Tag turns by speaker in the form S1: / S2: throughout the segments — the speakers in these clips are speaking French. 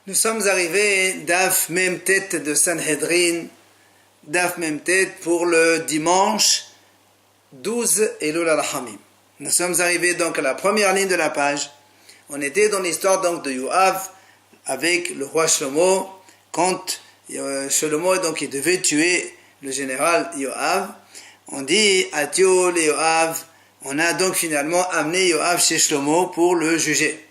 S1: Nous sommes arrivés Daf Mem Tet de Sanhedrin, Daf Mem Tet pour le dimanche 12 Elul al-Hamim. Nous sommes arrivés donc à la première ligne de la page. On était dans l'histoire donc de Yoav avec le roi Shlomo, quand Shlomo donc il devait tuer le général Yoav. On dit Atio le Yoav. On a donc finalement amené Yoav chez Shlomo pour le juger.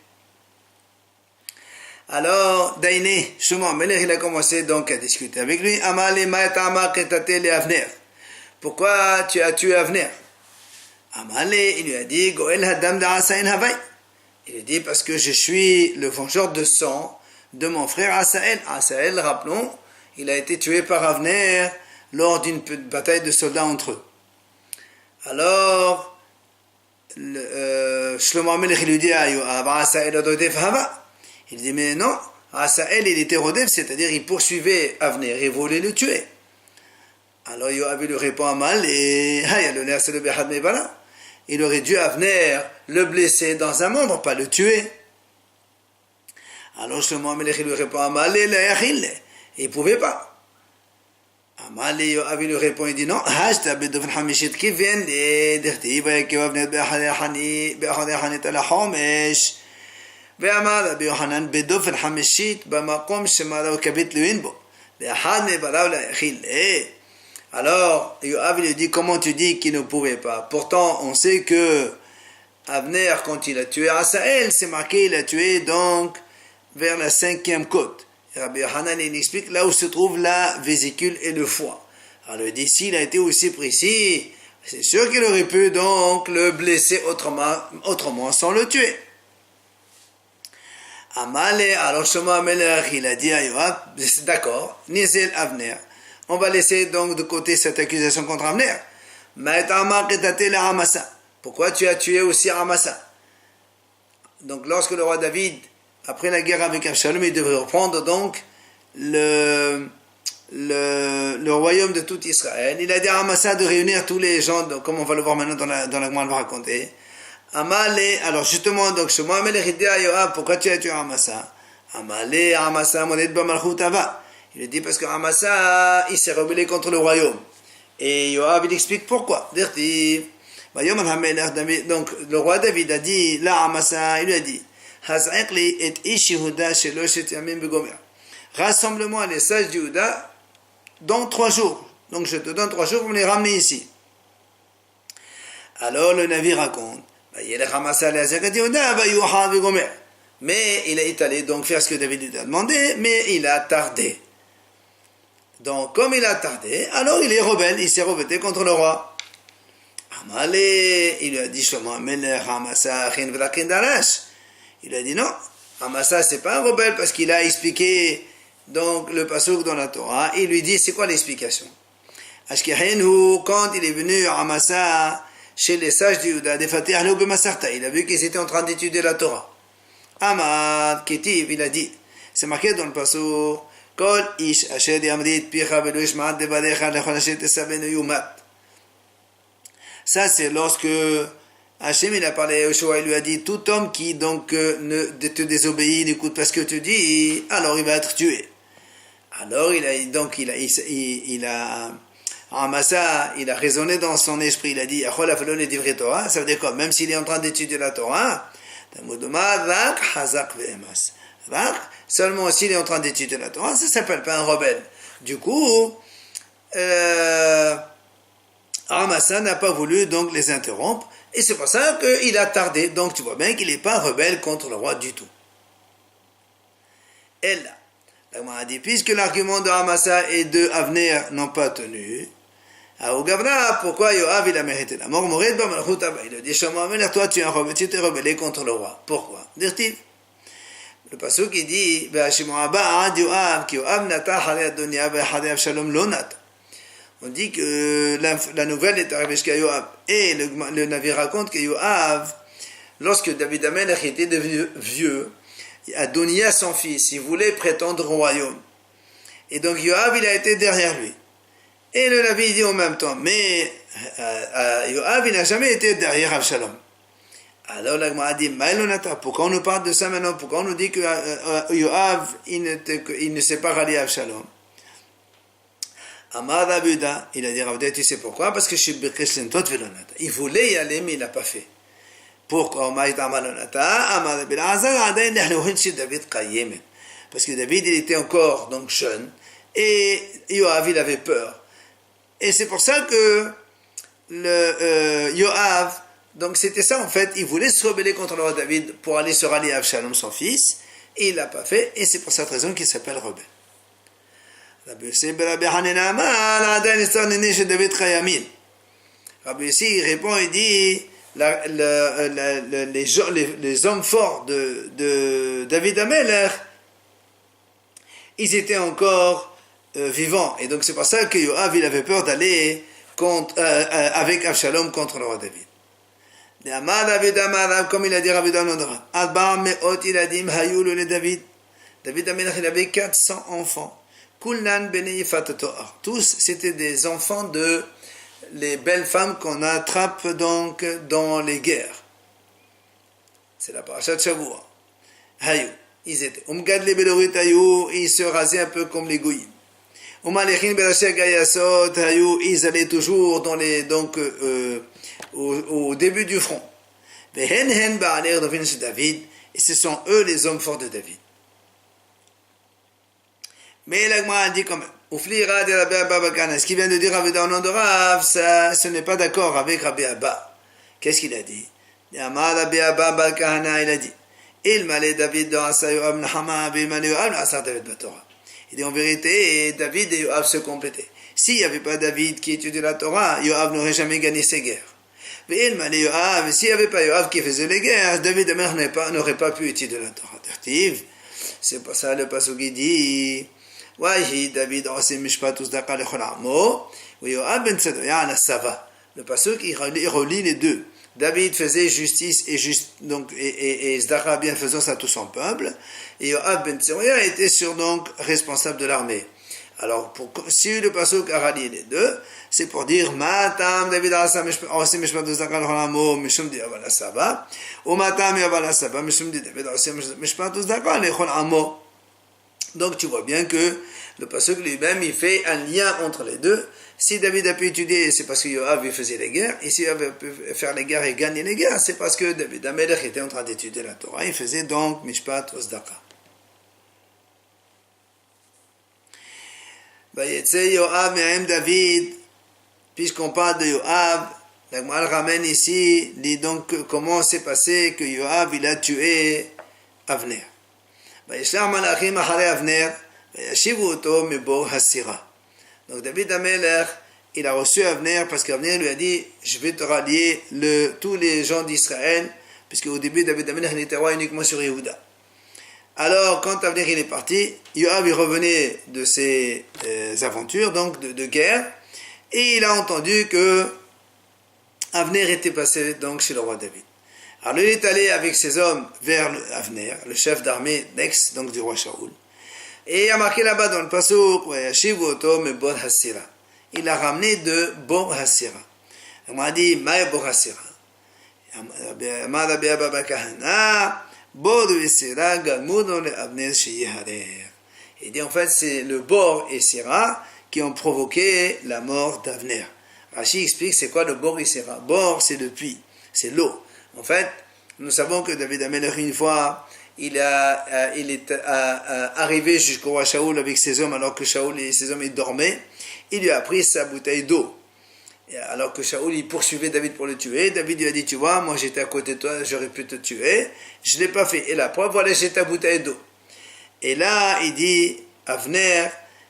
S1: Alors, Daïné, Shlomo Amelech, il a commencé donc à discuter avec lui. Amale ma'etama ketate le Avner. Pourquoi tu as tué Avner? Amale, il lui a dit, Goel hadam da'asain havai. Il lui a dit, parce que je suis le vengeur de sang de mon frère Asaël. Asaël, rappelons, il a été tué par Avner lors d'une bataille de soldats entre eux. Alors, Shlomo Amelech, il lui dit à Yoav, Asaël adodef hava. Il dit, mais non, Asaël, il était rodef, c'est-à-dire il poursuivait Avner et voulait le tuer. Alors Yoav lui répond à mal, et il aurait dû Avner le blesser dans un membre, pas le tuer. Alors Shlomo Amelech lui répond à mal, il ne pouvait pas. Amal et Yoav lui répond, il dit non, qui vient de ואמר רבי יוחנן בדופן חמישית במקום שמראו כבית לוין בו לאחד מבריו להאכיל. Alors Yoav lui dit, comment tu dis qu'il ne pouvait pas? Pourtant on sait que Avner, quand il a tué Asaël, c'est marqué, il a tué donc vers la 5e côte. Et Rabbi Yochanan il explique là où se trouve la vésicule et le foie. Alors il dit, s'il a été aussi précis, c'est sûr qu'il aurait pu donc le blesser autrement sans le tuer. Amale, alors Shlomo Amelech, il a dit à Yoav, d'accord, Nizel Avner. On va laisser donc de côté cette accusation contre Avner. Pourquoi tu as tué aussi Amasa? Donc lorsque le roi David, après la guerre avec Absalom, il devrait reprendre donc le royaume de tout Israël. Il a dit à Amasa de réunir tous les gens, donc, comme on va le voir maintenant dans la Gemara, on va raconter. Amale, alors justement, donc Shlomo Amelech dit à Yoav, pourquoi tu as tué Amasa? Amale, Amasa, moned b'malchut ava. Il dit parce que Amasa, il s'est rebellé contre le royaume. Et Yoav, il explique pourquoi. Donc, le roi David a dit, là, Amasa, il lui a dit, Haz'aqli et ish Yehuda sheloshet yamim begomer. Rassemble-moi les sages du Yehuda dans 3 jours. Donc, je te donne 3 jours pour me les ramener ici. Alors, le navire raconte, mais il est allé donc faire ce que David lui a demandé, mais il a tardé. Donc, comme il a tardé, alors il est rebelle, il s'est rebellé contre le roi. Amalé, il lui a dit, Shlomo Amelech, Amasa, Chin Vrakin Darash. Il lui a dit non, Amasa, c'est pas un rebelle parce qu'il a expliqué donc le pasuk dans la Torah. Il lui dit, c'est quoi l'explication? Ashkehenu, quand il est venu à Amasa, chez les sages du Yehuda, il a vu qu'ils étaient en train d'étudier la Torah. Amad, Ketiv, il a dit, c'est marqué dans le pasuk, Kol ish asher yamrit picha velo yishma'at devarecha lechol asher tesavenu yumat. Ça, c'est lorsque Hachem, il a parlé à Yoshua, il lui a dit, tout homme qui donc ne te désobéit, n'écoute pas ce que tu dis, alors il va être tué. Alors Amasa, il a raisonné dans son esprit, il a dit, ça veut dire quoi? Même s'il est en train d'étudier la Torah, seulement s'il est en train d'étudier la Torah, ça ne s'appelle pas un rebelle. Du coup, Amasa n'a pas voulu donc les interrompre, et c'est pour ça qu'il a tardé. Donc tu vois bien qu'il n'est pas rebelle contre le roi du tout. Et là, a dit, puisque l'argument de Amasa et de Avner n'ont pas tenu, pourquoi Yoav il a mérité la mort? Il a dit, Shlomo Amelech, toi tu t'es rebellé contre le roi. Pourquoi? Dirtiv. Le pasuk qui dit, on dit que la nouvelle est arrivée jusqu'à Yoav. Et le navire raconte que Yoav, lorsque David Amelech était devenu vieux, Adonia, son fils, il voulait prétendre au royaume. Et donc Yoav, il a été derrière lui. Et le navire dit en même temps, mais Yoav, il n'a jamais été derrière Absalom. Alors la Gemara dit, Maïlonata, pourquoi on nous parle de ça maintenant? Pourquoi on nous dit que Yoav, il ne s'est pas rallié à Avshalom? Amar Abuda, il a dit, Rabbi, tu sais pourquoi? Parce que il voulait y aller, mais il n'a pas fait. Pourquoi? Parce que David, il était encore donc jeune, et Yoav, il avait peur. Et c'est pour ça que Yoav, donc c'était ça en fait, il voulait se rebeller contre le roi David pour aller se rallier à Avshalom, son fils, et il l'a pas fait, et c'est pour cette raison qu'il s'appelle rebelle. Rabbi Yossi, il répond, il dit, les hommes forts de David Amelech, ils étaient encore vivants, et donc c'est pour ça que Yoav, il avait peur d'aller avec Avshalom contre le roi David. Comme il a dit Rabbi Danodra, il a dit David Amelech, il avait 400 enfants. Tous, c'était des enfants de les belles femmes qu'on attrape donc dans les guerres. C'est la paracha de Shavua. Hayou, ils étaient. Ils se rasaient un peu comme les goyim. Ils allaient toujours dans les, donc, au début du front. Et ce sont eux les hommes forts de David. Mais la Gemara dit quand même, ce qu'il vient de dire Rabbi Danon de Rav, ça, ce n'est pas d'accord avec Rabbi Abba. Qu'est-ce qu'il a dit? Il a dit, il m'allait David dans Asayoab Nahama, David Batora. Il dit en vérité, David et Yoav se complétaient. S'il n'y avait pas David qui étudiait la Torah, Yoav n'aurait jamais gagné ses guerres. Mais il m'allait Yoav, s'il n'y avait pas Yoav qui faisait les guerres, David n'aurait pas pu étudier la Torah. C'est pour ça le passage qui dit, David le passage il relie les deux. David faisait justice et Zdaka bienfaisance à tout son peuple, et Yoav ben Tseruya était donc responsable de l'armée. Alors si le passage a rallié les deux, c'est pour dire Matam David aussi mishpat Zdaka l'Holamo mishum di Avala Saba, ou Matam Avala Saba mishum di David aussi mishpat Zdaka l'Holamo. Donc tu vois bien que le passage lui-même il fait un lien entre les deux. Si David a pu étudier, c'est parce que Yoav faisait les guerres, et s'il avait pu faire les guerres et gagner les guerres, c'est parce que David Amelech était en train d'étudier la Torah, il faisait donc Mishpat Ozdaka. Vayetze Yoav me'em David, puisqu'on parle de Yoav, la Gemara ramène ici, dit donc comment s'est passé que Yoav il a tué Avner. Vayeshlar malachim achare Avner, vayashivu oto mebor hasira. Donc David Amelech, il a reçu Avner parce qu'Avner lui a dit, je vais te rallier tous les gens d'Israël, puisque au début David Amelech il était roi uniquement sur Yehuda. Alors quand Avner il est parti, Yoav il revenait de ses aventures, donc de guerre, et il a entendu que Avner était passé donc chez le roi David. Alors il est allé avec ses hommes vers Avner, le chef d'armée d'Ex, donc du roi Shaoul. Et il a marqué là-bas dans le passouk, il l'a ramené de Bor Hasira. On m'a dit, Maï Bor Hasira. Il dit en fait, c'est le Bor et Sira qui ont provoqué la mort d'Avner. Rashi explique c'est quoi le Bor et Sira. Bor, c'est le puits, c'est l'eau. En fait, nous savons que David Amelech, une fois, il est arrivé jusqu'au roi Shaoul avec ses hommes, alors que Shaoul et ses hommes ils dormaient. Il lui a pris sa bouteille d'eau. Et alors que Shaoul il poursuivait David pour le tuer, David lui a dit, tu vois, moi j'étais à côté de toi, j'aurais pu te tuer, je ne l'ai pas fait. Et la preuve, voilà, j'ai ta bouteille d'eau. Et là, il dit, Avner,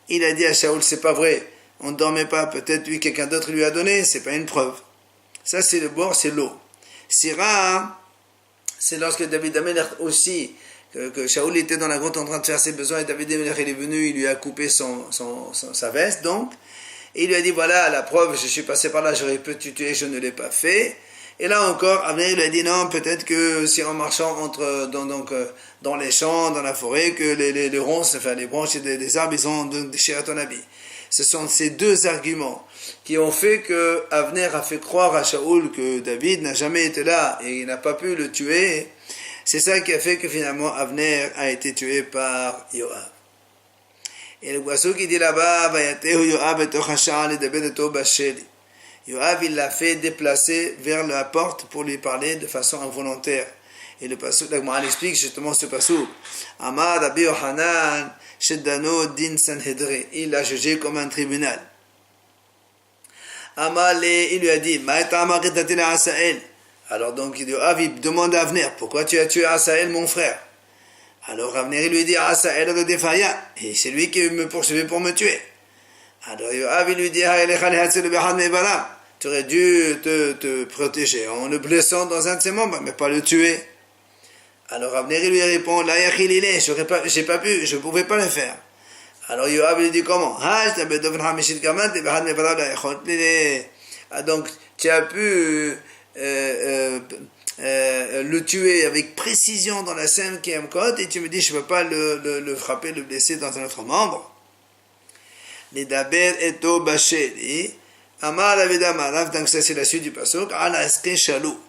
S1: il a dit à Shaoul, c'est pas vrai, on ne dormait pas, peut-être lui, quelqu'un d'autre lui a donné, c'est pas une preuve. Ça, c'est le bord, c'est l'eau. Sira, c'est lorsque David Amelech aussi, que Shaoul était dans la grotte en train de faire ses besoins, et David Amelech il est venu, il lui a coupé sa veste, donc, et il lui a dit, voilà, la preuve, je suis passé par là, j'aurais pu te tuer, je ne l'ai pas fait, Et là encore, Avner lui a dit non, peut-être que si en marchant dans les champs, dans la forêt, que les ronces, enfin les branches des arbres, ils ont déchiré ton habit. Ce sont ces deux arguments qui ont fait que Avner a fait croire à Shaoul que David n'a jamais été là et il n'a pas pu le tuer. C'est ça qui a fait que finalement Avner a été tué par Yoav. Et le boisseau qui dit là-bas, Yoav, il l'a fait déplacer vers la porte pour lui parler de façon involontaire. Et le passouk, la Gemara explique justement ce passouk. Amar Rabbi Yohanan, Sheddano din Sanhedrin. Il l'a jugé comme un tribunal. Amar, il lui a dit, Ma'eta Amar Ketatila Asael. Alors donc, Yoav, il demande à Avner, pourquoi tu as tué Asael, mon frère? Alors Avner, il lui dit, Asael le défaillant. Et c'est lui qui me poursuivait pour me tuer. Alors Yoav, il lui dit, tu aurais dû te protéger en le blessant dans un de ses membres, mais pas le tuer. Alors Avner, il lui répond, la yachil il est, j'ai pas pu, je pouvais pas le faire. Alors Yoav lui dit comment? Donc tu as pu le tuer avec précision dans la cinquième côte et tu me dis je ne peux pas le frapper, le blesser dans un autre membre. Les daber eto basheli amar avedamarav, donc ça c'est la suite du pasuk, ala aske shalou.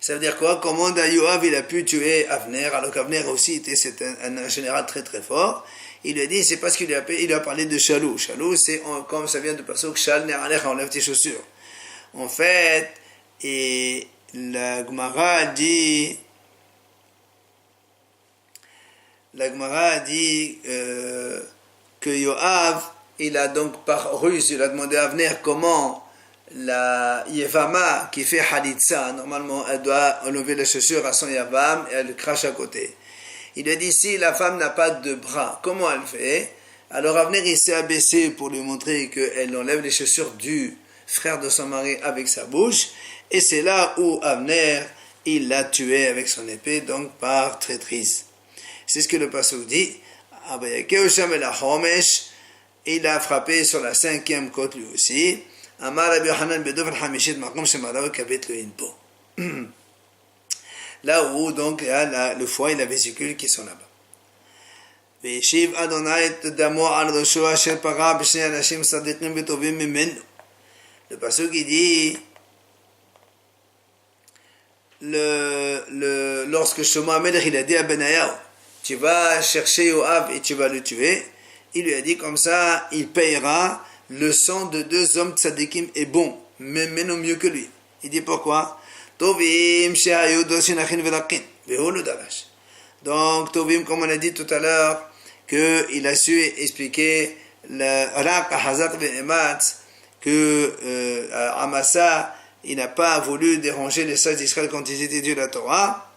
S1: Ça veut dire quoi? Comment Yoav il a pu tuer Avner, alors qu'Avner aussi c'est un général très très fort. Il lui a dit, c'est parce qu'il a parlé de Shalou. Shalou, c'est comme ça vient de pasuk, Shal ne'alecha, enlève tes chaussures. En fait, et la Gemara dit que Yoav, il a donc par ruse, il a demandé à Avner comment la Yevama qui fait Halitza, normalement elle doit enlever les chaussures à son Yavam et elle le crache à côté. Il a dit si la femme n'a pas de bras, comment elle fait? Alors Avner il s'est abaissé pour lui montrer qu'elle enlève les chaussures du frère de son mari avec sa bouche, et c'est là où Avner il l'a tué avec son épée, donc par traîtrise. C'est ce que le pasuk dit. Il a frappé sur la cinquième côte lui aussi. Là où donc il y a le foie et la vésicule qui sont là-bas. Le pasuk qui dit lorsque Shlomo HaMelech il a dit à Benayahu, tu vas chercher Yoav et tu vas le tuer, il lui a dit comme ça, il payera le sang de deux hommes tzadikim et bon, même non mieux que lui. Il dit pourquoi? Tovim shehayu dosinachin velakin veholu darash. Donc Tovim, comme on a dit tout à l'heure, qu'il a su expliquer le Rak Hazak ve'ematz, que Amasa il n'a pas voulu déranger les sages d'Israël quand ils étudient la Torah.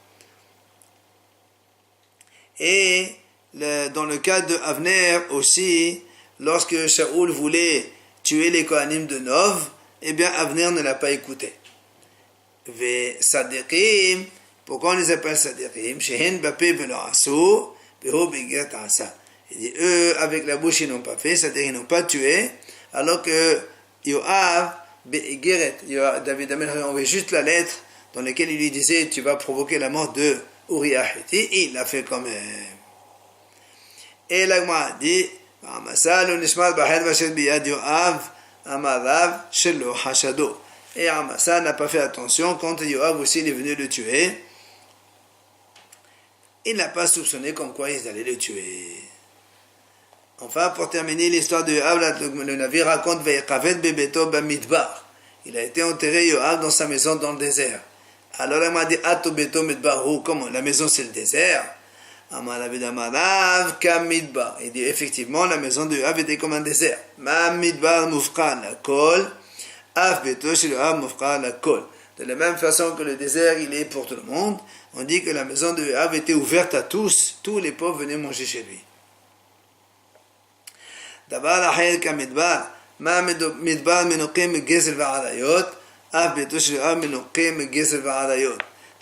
S1: Et dans le cas de Avner aussi, lorsque Shaoul voulait tuer les Kohanim de Nov, eh bien Avner ne l'a pas écouté. Ve Sadiqim, pourquoi on les appelle Sadiqim? Shehen bapé velo asu, beho beget asa. Il dit eux avec la bouche ils n'ont pas fait, c'est-à-dire ils n'ont pas tué, alors que Yoav Be'egeret, David Amelech a envoyé juste la lettre dans laquelle il lui disait tu vas provoquer la mort de Uriah Héti, il l'a fait quand même. Et la Gemara dit et Amasa n'a pas fait attention quand Yoav aussi il est venu le tuer, il n'a pas soupçonné comme quoi ils allaient le tuer. Enfin, pour terminer l'histoire de Yoav, le navire raconte il a été enterré Yoav dans sa maison dans le désert. Alors il m'a dit comment? La maison c'est le désert. Il dit effectivement la maison de Yoav était comme un désert. De la même façon que le désert il est pour tout le monde, on dit que la maison de Yoav était ouverte à tous les pauvres venaient manger chez lui. De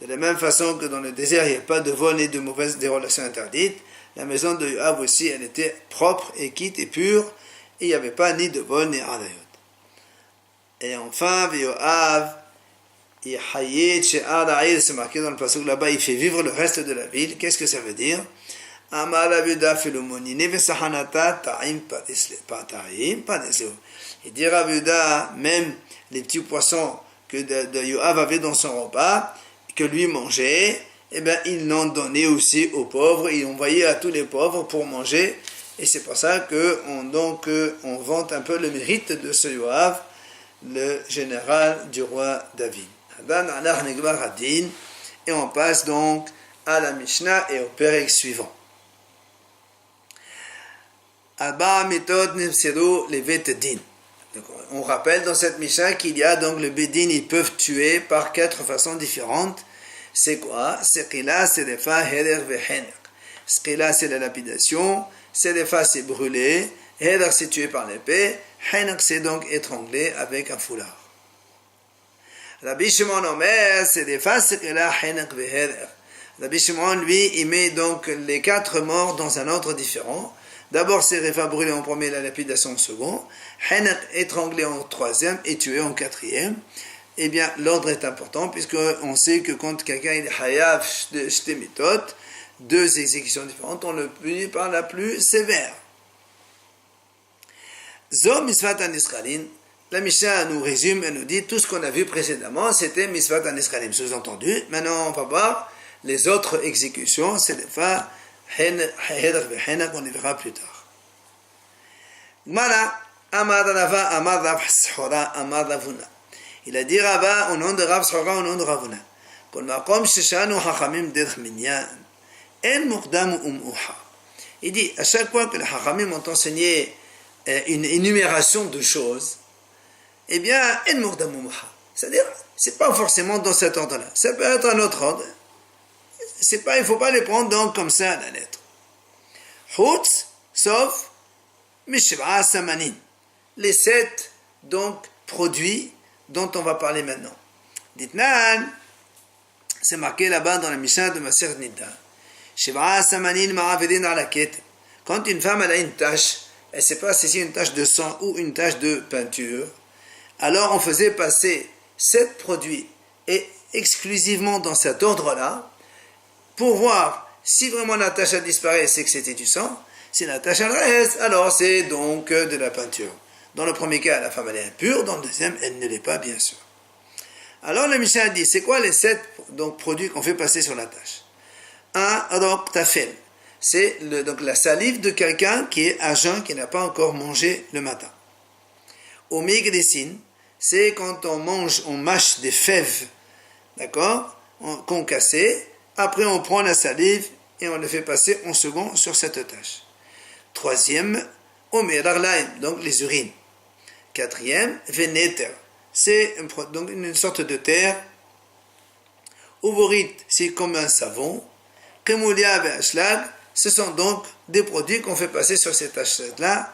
S1: la même façon que dans le désert il n'y a pas de vol ni de mauvaises des relations interdites, la maison de Yoav aussi elle était propre et quitte et pure, et il n'y avait pas ni de vol ni adayot. Et enfin Yoav C'est marqué dans le passage là-bas, il fait vivre le reste de la ville. Qu'est-ce que ça veut dire? Il dit Rav Yehuda, même les petits poissons que de Yoav avait dans son repas, que lui mangeait, eh bien, ils l'ont donné aussi aux pauvres, ils envoyaient à tous les pauvres pour manger, et c'est pour ça on vante un peu le mérite de ce Yoav, le général du roi David. Et on passe donc à la Mishnah et au pérec suivant. On rappelle dans cette Mishnah qu'il y a donc le Bedin, ils peuvent tuer par 4 façons différentes. C'est quoi? Seqila, Sedefa, Heder, Vehener. Seqila, c'est la lapidation. Sedefa, c'est brûler. Heder, c'est tué par l'épée. Hener, c'est donc étranglé avec un foulard. Rabbi Shimon Omer, Sedefa, Seqila, Hener, Veheder. Rabbi Shimon, lui, il met donc les 4 morts dans un ordre différent. D'abord, Sedefa brûlé en premier, la lapidation en second. Hener étranglé en troisième et tué en quatrième. Eh bien, l'ordre est important puisqu'on sait que quand quelqu'un est hayav shtemitot, 2 exécutions différentes, on le punit par la plus sévère. Zo misvat anisralim. La Mishnah nous résume et nous dit tout ce qu'on a vu précédemment, c'était misvat anisralim. Sous-entendu, maintenant on va voir les autres exécutions, c'est des fois heder vehener qu'on y verra plus tard. Gmara, amar Rava, amar Rav Shora, amar Ravuna. Il a dit Rava au nom de Rav Shora, au nom de Ravuna. Kol makom sheshanu hachamim derech minyan, en mukdam umuha. Il dit, à chaque fois que les hachamim ont enseigné une énumération de choses, eh bien, en mukdam umuha. C'est-à-dire, c'est pas forcément dans cet ordre-là. Ça peut être un autre ordre. Il ne faut pas les prendre donc comme ça à la lettre. Chutz, sauf Mishva Samanin. Les 7 donc produits dont on va parler maintenant. Ditnan, c'est marqué là-bas dans la Mishnah de Masechet Nida. Shiv'a Samanin ma'avedin ala ket. Quand une femme elle a une tache, elle ne sait pas si c'est une tache de sang ou une tache de peinture, alors on faisait passer 7 produits et exclusivement dans cet ordre-là, pour voir si vraiment la tache a disparu, c'est que c'était du sang. Si la tache elle reste, alors c'est donc de la peinture. Dans le premier cas, la femme elle est impure, dans le deuxième, elle ne l'est pas, bien sûr. Alors le Mishnah dit, c'est quoi les 7 donc, produits qu'on fait passer sur la tache? Un, donc, tafel. C'est donc la salive de quelqu'un qui est à jeun, qui n'a pas encore mangé le matin. Omigdessine, c'est quand on mâche des fèves, d'accord, concassées. Après, on prend la salive et on le fait passer en second sur cette tache. Troisième, omerarlaim, donc les urines. Quatrième, veneter, c'est donc une sorte de terre. Uvorit, c'est comme un savon. Kemulia et ashlag, ce sont donc des produits qu'on fait passer sur cette tache-là.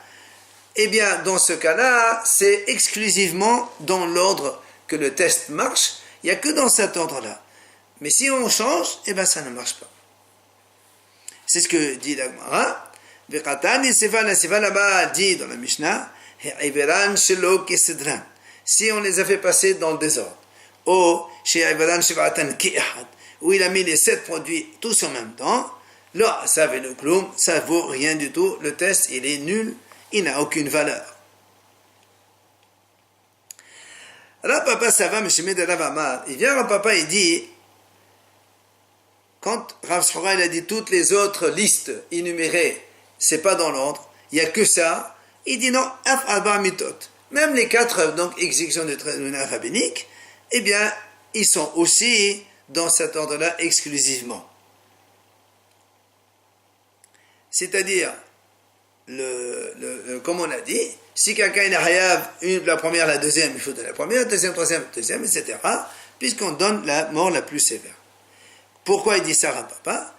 S1: Eh bien, dans ce cas-là, c'est exclusivement dans l'ordre que le test marche. Il n'y a que dans cet ordre-là. Mais si on change, eh bien ça ne marche pas. C'est ce que dit la Gemara. Vekatani seva là-bas dit dans la Mishnah, si on les a fait passer dans le désordre, ou où il a mis les 7 produits tous en même temps, là, ça veut le cloum, ça vaut rien du tout, le test il est nul, il n'a aucune valeur. Rav Papa Sava, M. de Rav Amar, il vient Rav Papa, il dit, quand Rav Shora il a dit toutes les autres listes énumérées, c'est pas dans l'ordre, il n'y a que ça, il dit non, Af Alba Mitot. Même les 4 donc, exécutions de tribunal rabbinique, eh bien, ils sont aussi dans cet ordre-là exclusivement. C'est-à-dire, comme on a dit, si quelqu'un est hayav, la première, la deuxième, il faut de la première, deuxième, troisième, deuxième, etc., puisqu'on donne la mort la plus sévère. Pourquoi il dit ça, Papa?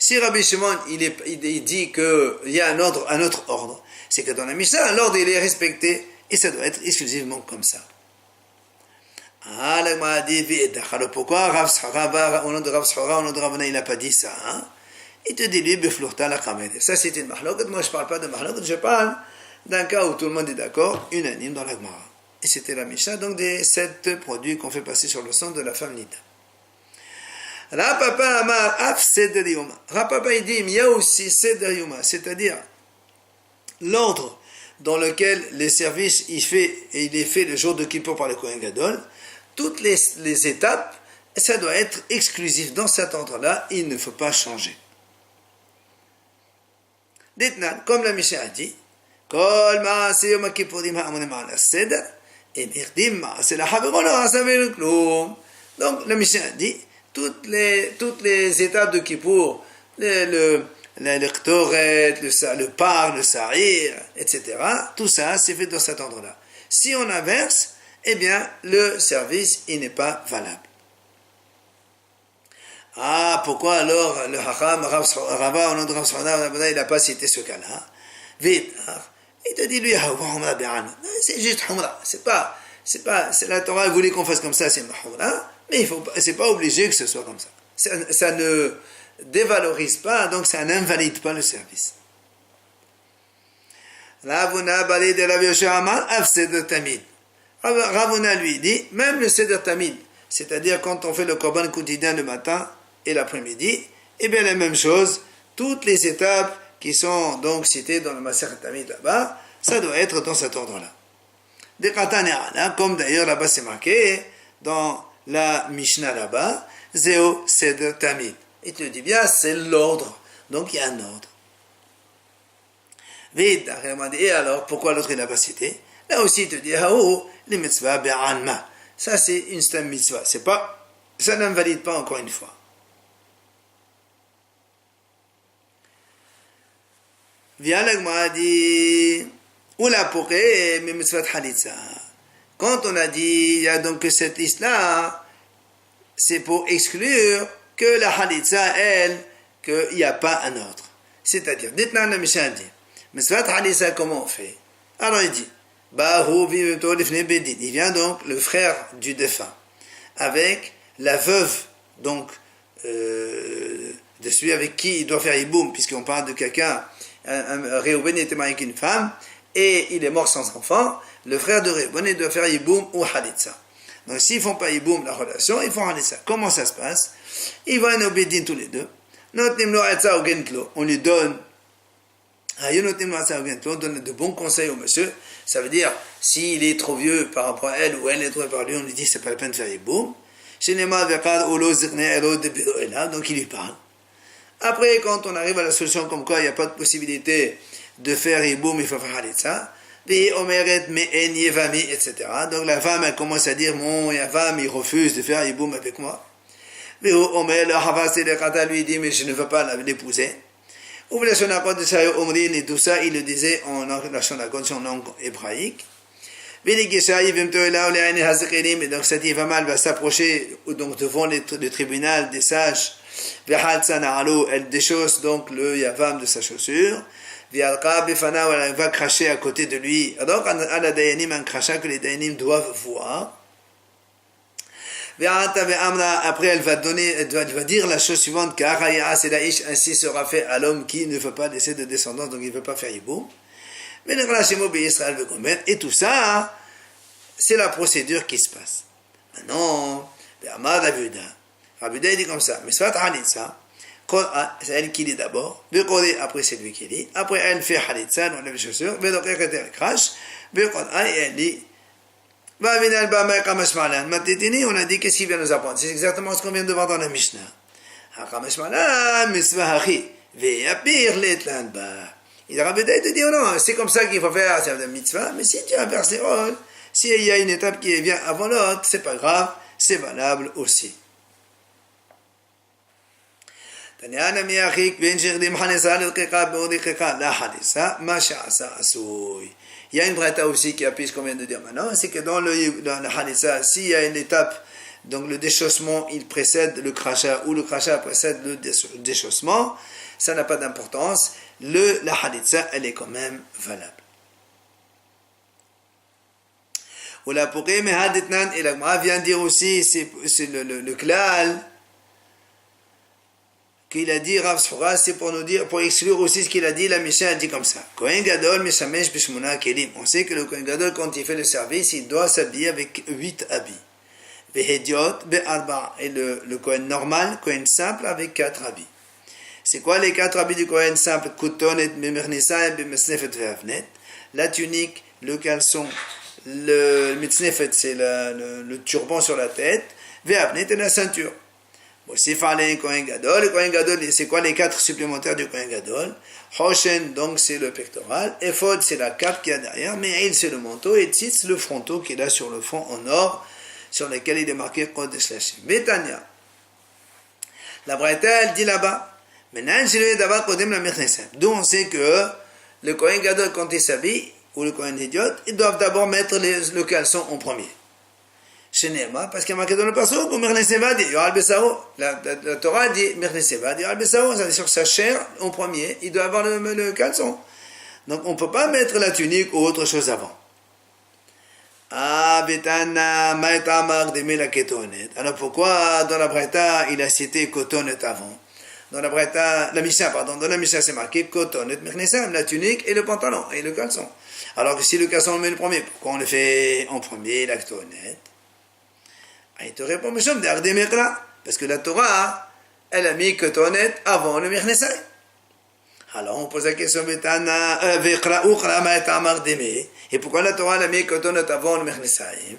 S1: Si Rabbi Shimon il dit qu'il y a un autre ordre, c'est que dans la Mishnah, l'ordre il est respecté et ça doit être exclusivement comme ça. Ah, la Gemara dit, alors pourquoi Rav Shora, au nom de Rav Shora, au nom de Ravuna, il n'a pas dit ça, hein? Il te dit, lui, beflourta la kamed. Ça, c'est une mahloket. Moi, je ne parle pas de mahloket, je parle d'un cas où tout le monde est d'accord, unanime dans la Gemara. Et c'était la Mishnah, donc des 7 produits qu'on fait passer sur le sang de la femme Nida. Rapapa Amar Af Seder Yoma. Rapapa il dit, il y a aussi Seder Yoma, c'est-à-dire l'ordre dans lequel les services il est fait le jour de Kippour par le Kohen Gadol. Toutes les étapes, ça doit être exclusif dans cet ordre-là, il ne faut pas changer. Ditnan, comme la Mishnah a dit, Kol Maase Yom Kippourim ha'amonim ala Seder, et Mirdim Maase la Haveron la Hasavelu Klum. Donc la Mishnah a dit, toutes les étapes de Kippour, le Ktoret, le Par, le Sa'ir, etc., tout ça, c'est fait dans cet ordre-là. Si on inverse, eh bien, le service, il n'est pas valable. Ah, pourquoi alors le Hacham, Rava, au nom de Rav Srona, il n'a pas cité ce cas-là? Vite, il te dit, lui, c'est juste Humra. C'est la Torah, elle voulait qu'on fasse comme ça, c'est Humra, mais c'est pas obligé que ce soit comme ça. Ça ne dévalorise pas, donc ça n'invalide pas le service. Ravuna balé de Rav Yoshua Amar, Af Seder Tamid. Ravuna lui dit, même le Seder Tamid, c'est-à-dire quand on fait le korban quotidien le matin et l'après-midi, eh bien la même chose, toutes les étapes qui sont donc citées dans le Masechet Tamid là-bas, ça doit être dans cet ordre-là. Des Katan, comme d'ailleurs là-bas c'est marqué dans la Mishnah là-bas, Zeo Seder Tamid. Il te dit bien, c'est l'ordre, donc il y a un ordre. Vite, et alors, pourquoi l'autre il n'a pas cité? Là aussi, il te dit, les mitzvahs be'anma. Ça, c'est une stam mitzvah. Ça n'invalide pas encore une fois. Viens l'agma dit, oula pourquoi, mais mitzvah halitza. Quand on a dit, il y a donc cette liste-là, c'est pour exclure que la halitza, elle, qu'il n'y a pas un ordre. C'est-à-dire, dites-nous la Mishnah dit, mitzvah halitza, comment on fait? Alors il dit, il vient donc le frère du défunt avec la veuve donc de celui avec qui il doit faire hiboum, puisqu'on parle de quelqu'un, un Réhouven était marié avec une femme et il est mort sans enfant, le frère de Réhouven doit faire hiboum ou halitza. Donc s'ils ne font pas hiboum la relation, ils font halitza. Comment ça se passe? Ils vont en obédir tous les deux. On lui donne on donne de bons conseils au monsieur. Ça veut dire, s'il est trop vieux par rapport à elle, ou elle est trop par lui, on lui dit, c'est pas la peine de faire hiboum. Donc il lui parle. Après, quand on arrive à la solution comme quoi il n'y a pas de possibilité de faire hiboum, il faut faire halitza, etc. Donc la femme, elle commence à dire, mon yavam, il refuse de faire hiboum avec moi. Lui dit, mais je ne veux pas l'épouser. Et tout ça, il le disait en son langue hébraïque. Et donc cette femme va s'approcher donc devant le tribunal des sages. Elle déchausse donc le yavam de sa chaussure. Elle va cracher à côté de lui. Donc un crachat que les dayanim doivent voir. Après, elle va dire la chose suivante, ainsi sera fait à l'homme qui ne veut pas laisser de descendance, donc il ne veut pas faire hiboum. Mais le Rachemo Israël veut commettre, et tout ça, c'est la procédure qui se passe. Maintenant, Rabuda dit comme ça, mais soit halitza, c'est elle qui lit d'abord, après c'est lui qui lit, après elle fait halitza, on lève les chaussures, elle crache, et elle dit, on a dit qu'est-ce qu'il vient nous apprendre. C'est exactement ce qu'on vient de voir dans la Mishnah. Il a te dit, oh non, c'est comme ça qu'il faut faire la mitzvah, mais si tu inverses les rôles, s'il y a une étape qui vient avant l'autre, c'est pas grave, c'est valable aussi. Il y a une braïta aussi qui appuie ce qu'on vient de dire maintenant, c'est que dans la halitza, s'il y a une étape, donc le déchaussement, il précède le crachat, ou le crachat précède le déchaussement, ça n'a pas d'importance, la halitza, elle est quand même valable. Et la Gemara vient dire aussi, c'est le klal, qu'il a dit Rav Sfora, c'est pour nous dire, pour exclure aussi ce qu'il a dit, la Mishnah a dit comme ça. Kohen Gadol Meshamesh Bishmona Kelim. On sait que le Kohen Gadol, quand il fait le service, il doit s'habiller avec 8 habits. Vehediot Be'arba. Et le Kohen normal, Kohen simple, avec 4 habits. C'est quoi les 4 habits du Kohen simple? Kouton et Bemernissa et Bemesnefet Ve'avnet. La tunique, le caleçon, le Mitznefet, c'est le turban sur la tête, Ve'avnet et la ceinture. Aussi fallait un Kohen Gadol. Le Kohen Gadol, c'est quoi les 4 supplémentaires du Kohen Gadol? Hoshen, donc c'est le pectoral. Ephod, c'est la cape qu'il y a derrière. Me'il, c'est le manteau. Et Tzitz, le fronteau qu'il a sur le front en or, sur lequel il est marqué Kodesh Lachem. Betania. La Braïta, elle dit là-bas. Maintenant, c'est le d'abord Kodem la Mechnesem. D'où on sait que le Kohen Gadol, quand il s'habille, ou le Kohen Idiot, ils doivent d'abord mettre le caleçon en premier. Parce qu'il y a marqué dans le passage, la Torah dit c'est-à-dire sur sa chair en premier, il doit avoir le caleçon. Donc on ne peut pas mettre la tunique ou autre chose avant. Alors pourquoi dans la Braïta il a cité Kotonet avant? Dans la Braïta, dans la Mishnah c'est marqué Kotonet, la tunique et le pantalon et le caleçon. Alors que si le caleçon on met le premier, pourquoi on le fait en premier, la Kotonet? Il te répond, parce que la Torah, elle a mis Kotonet avant le Mechnesai. Alors on pose la question, et pourquoi la Torah a mis Kotonet avant le Mechnesai?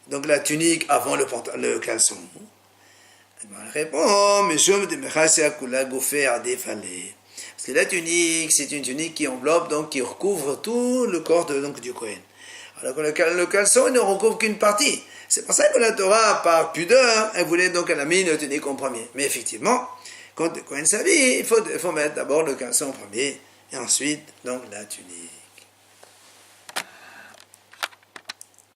S1: Donc la tunique avant le caleçon. Elle répond, parce que la tunique, c'est une tunique qui enveloppe, donc qui recouvre tout le corps du Kohen. Alors que le caleçon, il ne recouvre qu'une partie. C'est pour ça que la Torah, par pudeur, elle a mis une tunique en premier. Mais effectivement, quand le Kohen s'habille, il faut mettre d'abord le caleçon en premier, et ensuite, donc, la tunique.